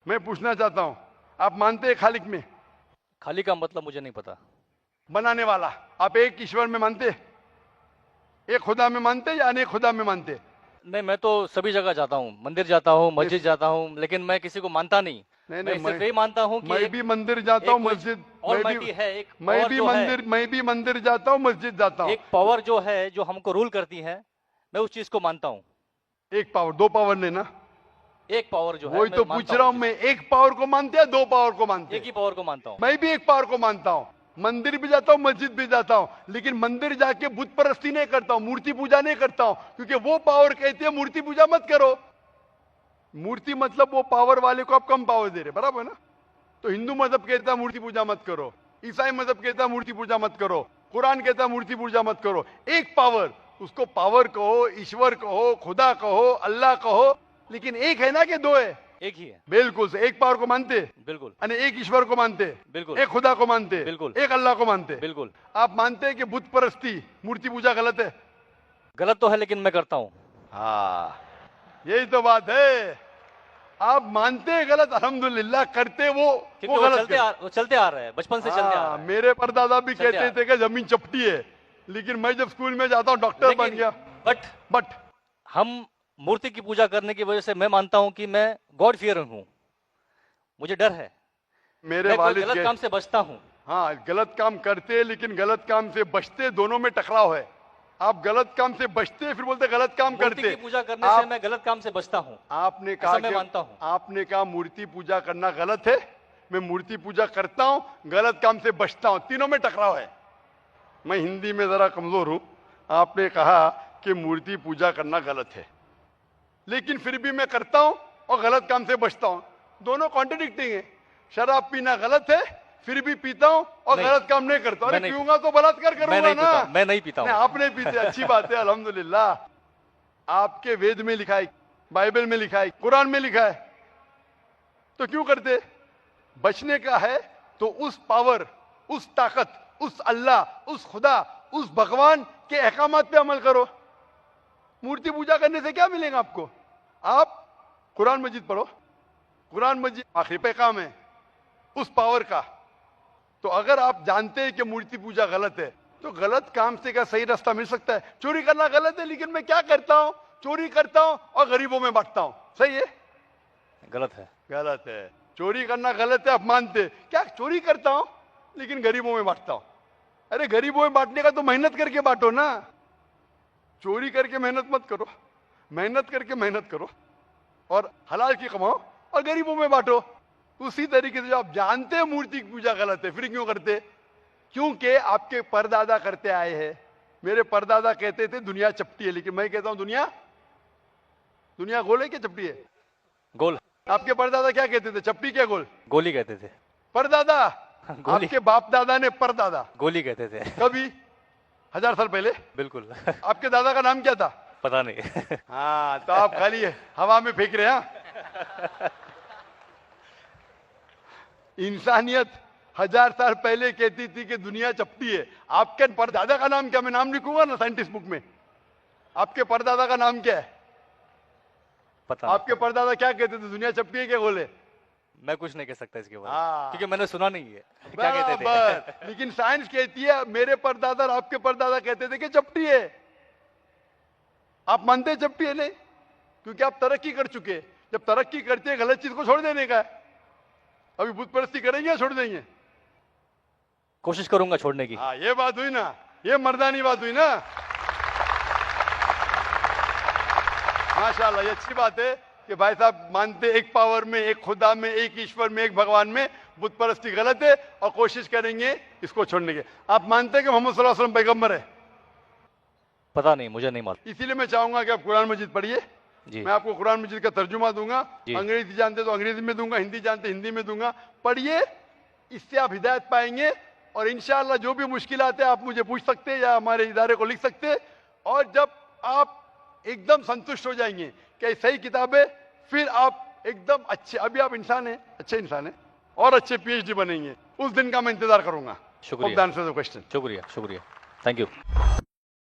मैं पूछना चाहता हूं, आप मानते हैं खालिक में? खाली का मतलब मुझे नहीं पता। बनाने वाला। आप एक ईश्वर में मानते, एक खुदा में मानते या अनेक खुदा में मानते? नहीं, मैं तो सभी जगह जाता हूँ, मंदिर जाता हूँ, मस्जिद जाता हूँ, लेकिन मैं किसी को मानता नहीं। नहीं मैं नहीं, सिर्फ यही मानता हूँ कि मैं भी मंदिर जाता हूँ, मस्जिद, ऑलमाइटी है, एक पावर जो है, मैं भी मंदिर जाता हूँ, मस्जिद जाता हूँ। एक पावर जो है जो हमको रूल करती है, मैं उस चीज को मानता हूँ। एक पावर, दो पावर नहीं ना? एक पावर जो है वही मैं तो मानता पूछ रहा हूं हूँ, मैं, एक पावर को मानते हैं, दो पावर को मानते एक हैं? ही पावर को मानता हूँ। मैं भी एक पावर को मानता हूं, मंदिर भी जाता हूं, मस्जिद भी जाता हूं, लेकिन मंदिर जाके बुत परस्ती नहीं करता हूं, मूर्ति पूजा नहीं करता हूं, क्योंकि वो पावर कहती है मूर्ति पूजा मत करो। मूर्ति मतलब वो पावर वाले को आप कम पावर दे रहे, बराबर ना? तो हिंदू मजहब कहता है मूर्ति पूजा मत करो, ईसाई मजहब कहता है मूर्ति पूजा मत करो, कुरान कहता है मूर्ति पूजा मत करो। एक पावर, उसको पावर कहो, ईश्वर कहो, खुदा कहो, अल्लाह कहो, लेकिन एक है ना कि दो है? एक ही है। बिल्कुल से, एक पावर को मानते, बिल्कुल। यानी एक ईश्वर को मानते, बिल्कुल। एक खुदा को मानते, बिल्कुल। एक अल्लाह को मानते। बिल्कुल। आप मानते हैं कि बुत परस्ती, मूर्ति पूजा गलत है? गलत तो है, लेकिन मैं करता हूँ। हाँ, यही तो बात है। आप मानते हैं गलत, अल्हम्दुलिल्लाह, करते वो गलत वो चलते आ रहा है, बचपन से चलते आ रहा है। मेरे परदादा भी कहते थे कि जमीन चपटी है, लेकिन मैं जब स्कूल में जाता हूँ डॉक्टर बन गया। बट हम मूर्ति की पूजा करने की वजह से मैं मानता हूं कि मैं गॉड फियरर हूं, मुझे डर है, मेरे वालिद गलत काम से बचता हूं। हाँ, गलत काम करते लेकिन गलत काम से बचते, दोनों में टकराव है। आप गलत काम से बचते फिर बोलते गलत काम करते। मूर्ति की पूजा करने से मैं गलत काम से बचता हूं। आपने कहा, मैं मानता हूं। आपने कहा मूर्ति पूजा करना गलत है, मैं मूर्ति पूजा करता हूं, गलत काम से बचता हूं, तीनों में टकराव है। मैं हिंदी में जरा कमजोर हूं। आपने कहा कि मूर्ति पूजा करना गलत है, लेकिन फिर भी मैं करता हूं और गलत काम से बचता हूं, दोनों कॉन्ट्रडिक्टिंग है। शराब पीना गलत है, फिर भी पीता हूं और गलत काम नहीं करता। अरे पीऊंगा तो बलात्कार करूंगा ना। मैं नहीं पीता हूं। आप नहीं पीते, अच्छी बात है, अल्हम्दुलिल्लाह। आपके वेद में लिखा है, बाइबल में लिखा है, कुरान में लिखा है, तो क्यों करते? बचने का है तो उस पावर, उस ताकत, उस अल्लाह, उस खुदा, उस भगवान के अहकामात पे अमल करो। मूर्ति पूजा करने से क्या मिलेगा आपको? आप कुरान मजीद पढ़ो, कुरान मजीद आखिरी पैगाम है उस पावर का। तो अगर आप जानते हैं कि मूर्ति पूजा गलत है, तो गलत काम से क्या सही रास्ता मिल सकता है? चोरी करना गलत है, लेकिन मैं क्या करता हूं? चोरी करता हूं और गरीबों में बांटता हूं, सही है? गलत है। गलत है। चोरी करना गलत है, आप मानते क्या? चोरी करता हूं लेकिन गरीबों में बांटता हूं। अरे गरीबों में बांटने का तो मेहनत करके बांटो ना, चोरी करके मेहनत मत करो। मेहनत करके मेहनत करो और हलाल की कमाओ और गरीबों में बांटो। उसी तरीके से जो आप जानते हैं मूर्ति की पूजा गलत है, फिर क्यों करते? क्योंकि आपके परदादा करते आए हैं। मेरे परदादा कहते थे दुनिया चपटी है, लेकिन मैं कहता हूं दुनिया गोल है क्या चपटी है? गोल। आपके परदादा क्या कहते थे? चपटी क्या गोल? गोली कहते थे। परदादा? आपके बाप दादा ने परदादा गोली कहते थे। कभी 1000 साल पहले? बिल्कुल। आपके दादा का नाम क्या था? पता नहीं। हाँ, तो आप खाली हवा में फेंक रहे हैं। इंसानियत 1000 साल पहले कहती थी कि दुनिया चपटी है। आपके परदादा का नाम क्या? मैं नाम लिखूंगा ना साइंटिस्ट बुक में। आपके परदादा का नाम क्या है? पता। आपके परदादा क्या कहते थे? दुनिया चपटी है क्या गोल है? मैं कुछ नहीं कह सकता इसके बारे में, क्योंकि मैंने सुना नहीं है क्या कहते थे। लेकिन साइंस कहती है, मेरे परदादा और आपके परदादा कहते थे कि चपटी है। आप मानते हैं चपटी है? नहीं, क्योंकि आप तरक्की कर चुके। जब तरक्की करते हैं, गलत चीज को छोड़ देने का है। अभी बुत परस्ती करेंगे या छोड़ देंगे? कोशिश करूंगा छोड़ने की। हाँ, ये बात हुई ना, ये मर्दानी बात हुई ना। माशाल्लाह, ये अच्छी बात है कि भाई साहब मानते एक पावर में, एक खुदा में, एक ईश्वर में, एक भगवान में। बुत परस्ती गलत है और कोशिश करेंगे इसको छोड़ने की। आप मानते हैं कि मोहम्मद सल्लल्लाहु अलैहि वसल्लम पैगंबर है? पता नहीं, मुझे नहीं मालूम। इसीलिए मैं चाहूंगा कि आप कुरान मजीद पढ़िए। मैं आपको कुरान मजीद का तर्जुमा दूंगा। अंग्रेजी जानते तो अंग्रेजी में दूंगा, हिंदी जानते हिंदी में दूंगा। पढ़िए, इससे आप हिदायत पाएंगे और इंशाअल्लाह जो भी मुश्किलात है आप मुझे पूछ सकते हैं या हमारे इदारे को लिख सकते हैं। और जब आप एकदम संतुष्ट हो जाएंगे कि सही किताब है, फिर आप एकदम अच्छे, अभी आप इंसान हैं, अच्छे इंसान हैं और अच्छे पीएचडी बनेंगे। उस दिन का मैं इंतजार करूंगा। शुक्रिया। क्वेश्चन। शुक्रिया, शुक्रिया, थैंक यू।